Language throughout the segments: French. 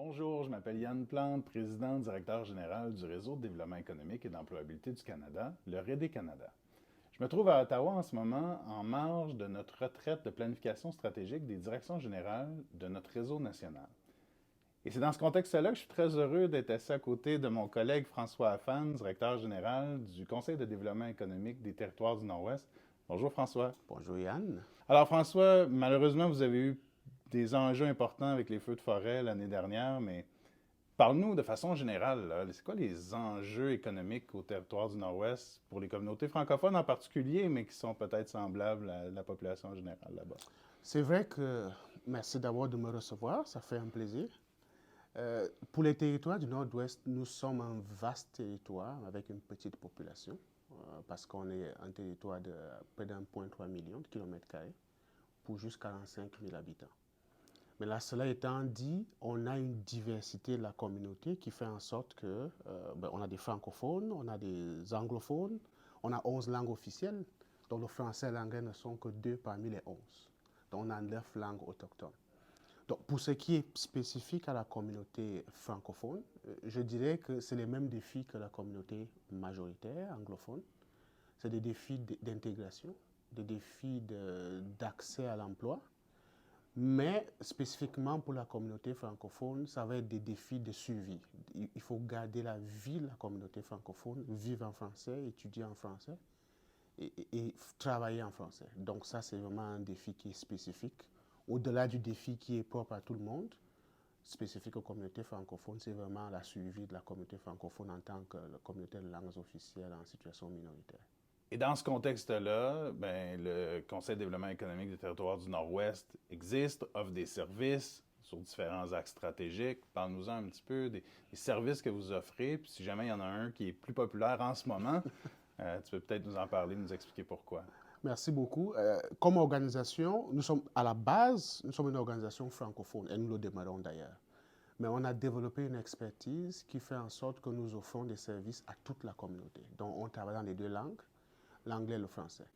Bonjour, je m'appelle Yann Plante, président directeur général du Réseau de développement économique et d'employabilité du Canada, le REDE Canada. Je me trouve à Ottawa en ce moment en marge de notre retraite de planification stratégique des directions générales de notre réseau national. Et c'est dans ce contexte-là que je suis très heureux d'être assis à côté de mon collègue François Affan, directeur général du Conseil de développement économique des territoires du Nord-Ouest. Bonjour François. Bonjour Yann. Alors François, malheureusement, vous avez eu des enjeux importants avec les feux de forêt l'année dernière, mais parle-nous de façon générale, là, c'est quoi les enjeux économiques au territoire du Nord-Ouest pour les communautés francophones en particulier, mais qui sont peut-être semblables à la population générale là-bas? C'est vrai que merci d'abord de me recevoir, ça fait un plaisir. Pour les territoires du Nord-Ouest, nous sommes un vaste territoire avec une petite population, parce qu'on est un territoire de près d'1,3 million de kilomètres carrés pour juste 45 000 habitants. Mais là, cela étant dit, on a une diversité de la communauté qui fait en sorte que on a des francophones, on a des anglophones, on a 11 langues officielles, dont le français et l'anglais ne sont que deux parmi les 11. Donc on a 9 langues autochtones. Donc pour ce qui est spécifique à la communauté francophone, je dirais que c'est les mêmes défis que la communauté majoritaire anglophone. C'est des défis d'intégration, des défis d'accès à l'emploi, mais spécifiquement pour la communauté francophone, ça va être des défis de survie. Il faut garder la vie de la communauté francophone, vivre en français, étudier en français et travailler en français. Donc ça, c'est vraiment un défi qui est spécifique. Au-delà du défi qui est propre à tout le monde, spécifique aux communautés francophones, c'est vraiment la survie de la communauté francophone en tant que communauté de langues officielles en situation minoritaire. Et dans ce contexte-là, ben, le Conseil de développement économique des territoires du Nord-Ouest existe, offre des services sur différents axes stratégiques. Parle-nous-en un petit peu des services que vous offrez, puis si jamais il y en a un qui est plus populaire en ce moment, tu peux peut-être nous en parler, nous expliquer pourquoi. Merci beaucoup. Comme organisation, nous sommes à la base, nous sommes une organisation francophone et nous le demeurons d'ailleurs. Mais on a développé une expertise qui fait en sorte que nous offrons des services à toute la communauté. Donc on travaille dans les deux langues, l'anglais et le français.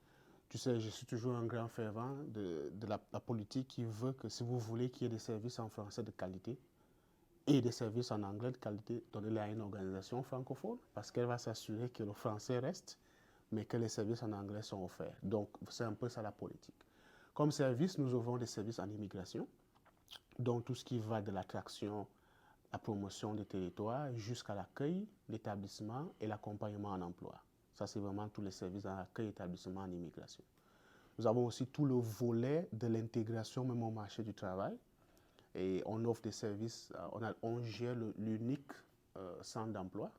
Tu sais, je suis toujours un grand fervent de la politique qui veut que si vous voulez qu'il y ait des services en français de qualité et des services en anglais de qualité, donnez-les à une organisation francophone parce qu'elle va s'assurer que le français reste, mais que les services en anglais sont offerts. Donc, c'est un peu ça la politique. Comme service, nous offrons des services en immigration, donc tout ce qui va de l'attraction, la promotion des territoires jusqu'à l'accueil, l'établissement et l'accompagnement en emploi. Ça, c'est vraiment tous les services en accueil, établissement, en immigration. Nous avons aussi tout le volet de l'intégration même au marché du travail. Et on offre des services, on gère l'unique centre d'emploi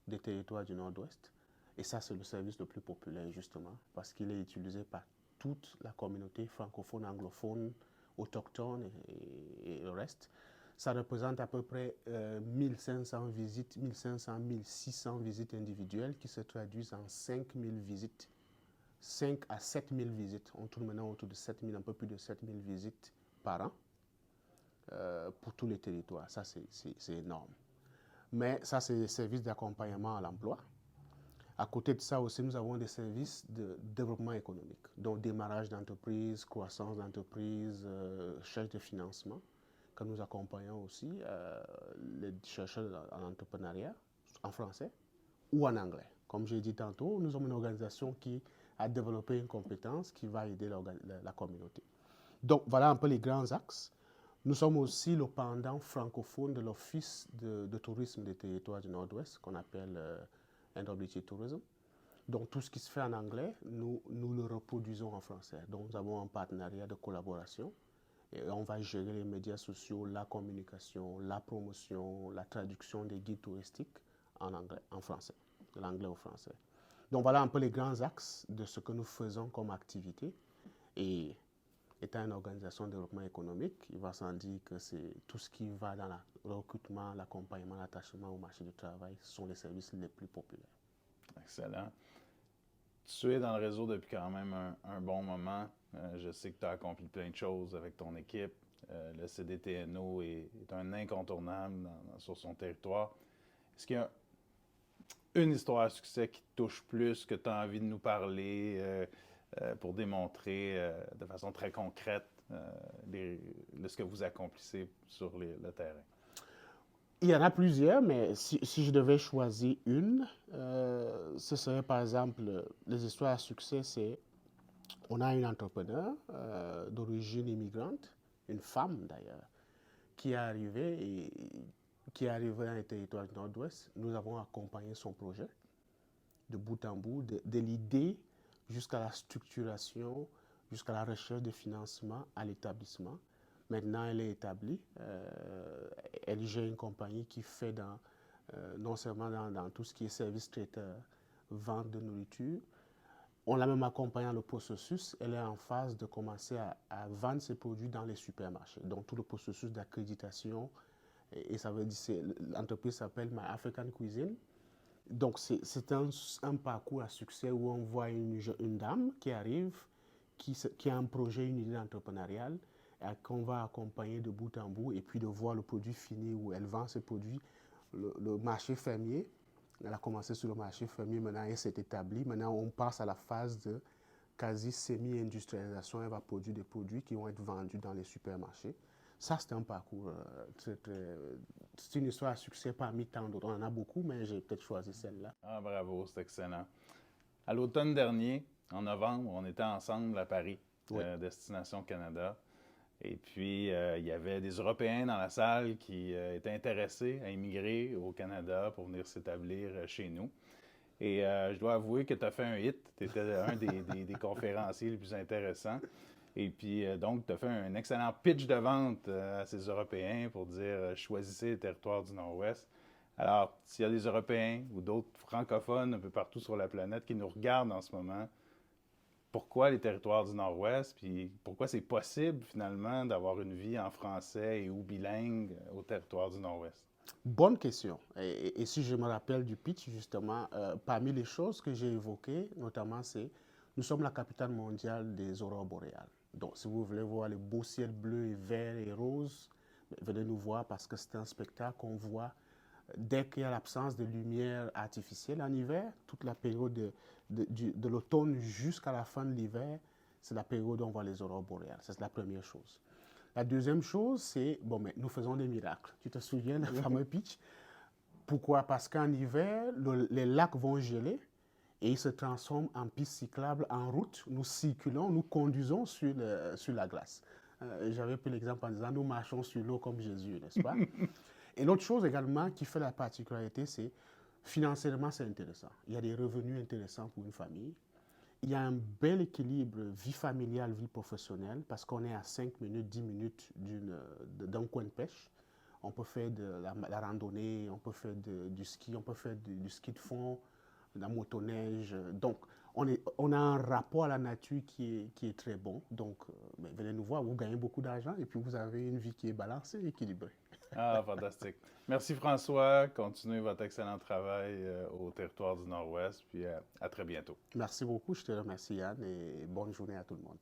des territoires du Nord-Ouest. Et ça, c'est le service le plus populaire, justement, parce qu'il est utilisé par toute la communauté francophone, anglophone, autochtone et le reste. Ça représente à peu près 1500 visites, 1500, 1600 visites individuelles qui se traduisent en 5000 visites, 5 à 7000 visites. On tourne maintenant autour de 7000, un peu plus de 7000 visites par an pour tous les territoires. Ça, c'est énorme. Mais ça, c'est des services d'accompagnement à l'emploi. À côté de ça aussi, nous avons des services de développement économique, donc démarrage d'entreprise, croissance d'entreprise, recherche de financement, que nous accompagnons aussi les chercheurs en entrepreneuriat en français ou en anglais. Comme j'ai dit tantôt, nous sommes une organisation qui a développé une compétence qui va aider la communauté. Donc voilà un peu les grands axes. Nous sommes aussi le pendant francophone de l'Office de tourisme des territoires du Nord-Ouest, qu'on appelle NWT Tourism. Donc tout ce qui se fait en anglais, nous le reproduisons en français. Donc nous avons un partenariat de collaboration et on va gérer les médias sociaux, la communication, la promotion, la traduction des guides touristiques en anglais, en français, de l'anglais au français. Donc voilà un peu les grands axes de ce que nous faisons comme activité. Et étant une organisation de développement économique, il va sans dire que c'est tout ce qui va dans le recrutement, l'accompagnement, l'attachement au marché du travail, ce sont les services les plus populaires. Excellent. Tu es dans le réseau depuis quand même un bon moment. Je sais que tu as accompli plein de choses avec ton équipe. Le CDTNO est un incontournable sur son territoire. Est-ce qu'il y a une histoire à succès qui te touche plus, que tu as envie de nous parler pour démontrer de façon très concrète ce que vous accomplissez sur le terrain? Il y en a plusieurs, mais si je devais choisir une, ce serait par exemple les histoires à succès, c'est on a une entrepreneur d'origine immigrante, une femme d'ailleurs, qui est arrivée et qui est arrivée dans les territoires du Nord-Ouest. Nous avons accompagné son projet de bout en bout, de l'idée jusqu'à la structuration, jusqu'à la recherche de financement à l'établissement. Maintenant, elle est établie. Elle gère une compagnie qui fait non seulement dans tout ce qui est service traiteur, vente de nourriture. On l'a même accompagnée dans le processus. Elle est en phase de commencer à vendre ses produits dans les supermarchés. Donc, tout le processus d'accréditation. Et ça veut dire, l'entreprise s'appelle My African Cuisine. Donc, c'est un parcours à succès où on voit une dame qui arrive, qui a un projet, une idée entrepreneuriale, qu'on va accompagner de bout en bout, et puis de voir le produit fini où elle vend ses produits. Le marché fermier, elle a commencé sur le marché fermier, maintenant elle s'est établie. Maintenant, on passe à la phase de quasi semi-industrialisation. Elle va produire des produits qui vont être vendus dans les supermarchés. Ça, c'est un parcours, c'est une histoire à succès parmi tant d'autres. On en a beaucoup, mais j'ai peut-être choisi celle-là. Ah, bravo, c'est excellent. À l'automne dernier, en novembre, on était ensemble à Paris, Oui. Destination Canada. Et puis, il y avait des Européens dans la salle qui étaient intéressés à immigrer au Canada pour venir s'établir chez nous. Et je dois avouer que tu as fait un hit. Tu étais un des conférenciers les plus intéressants. Et puis, donc, tu as fait un excellent pitch de vente à ces Européens pour dire choisissez le territoire du Nord-Ouest. Alors, s'il y a des Européens ou d'autres francophones un peu partout sur la planète qui nous regardent en ce moment, pourquoi les territoires du Nord-Ouest, puis pourquoi c'est possible finalement d'avoir une vie en français et ou bilingue au territoire du Nord-Ouest? Bonne question. Et si je me rappelle du pitch, justement, parmi les choses que j'ai évoquées, notamment, c'est nous sommes la capitale mondiale des aurores boréales. Donc, si vous voulez voir les beaux ciels bleus et verts et roses, venez nous voir parce que c'est un spectacle qu'on voit dès qu'il y a l'absence de lumière artificielle en hiver, toute la période de l'automne jusqu'à la fin de l'hiver, c'est la période où on voit les aurores boréales. C'est la première chose. La deuxième chose, c'est, bon, mais nous faisons des miracles. Tu te souviens du fameux pitch? Pourquoi? Parce qu'en hiver, les lacs vont geler et ils se transforment en pistes cyclables en route. Nous circulons, nous conduisons sur la glace. J'avais pris l'exemple en disant, nous marchons sur l'eau comme Jésus, n'est-ce pas? Et l'autre chose également qui fait la particularité, c'est financièrement, c'est intéressant. Il y a des revenus intéressants pour une famille. Il y a un bel équilibre vie familiale, vie professionnelle, parce qu'on est à 5 minutes, 10 minutes d'un coin de pêche. On peut faire de la randonnée, on peut faire du ski, on peut faire du ski de fond, de la motoneige. Donc, on a un rapport à la nature qui est très bon. Donc, venez nous voir, vous gagnez beaucoup d'argent et puis vous avez une vie qui est balancée et équilibrée. Ah, fantastique. Merci François. Continuez votre excellent travail au territoire du Nord-Ouest, puis à très bientôt. Merci beaucoup, je te remercie Yann et bonne journée à tout le monde.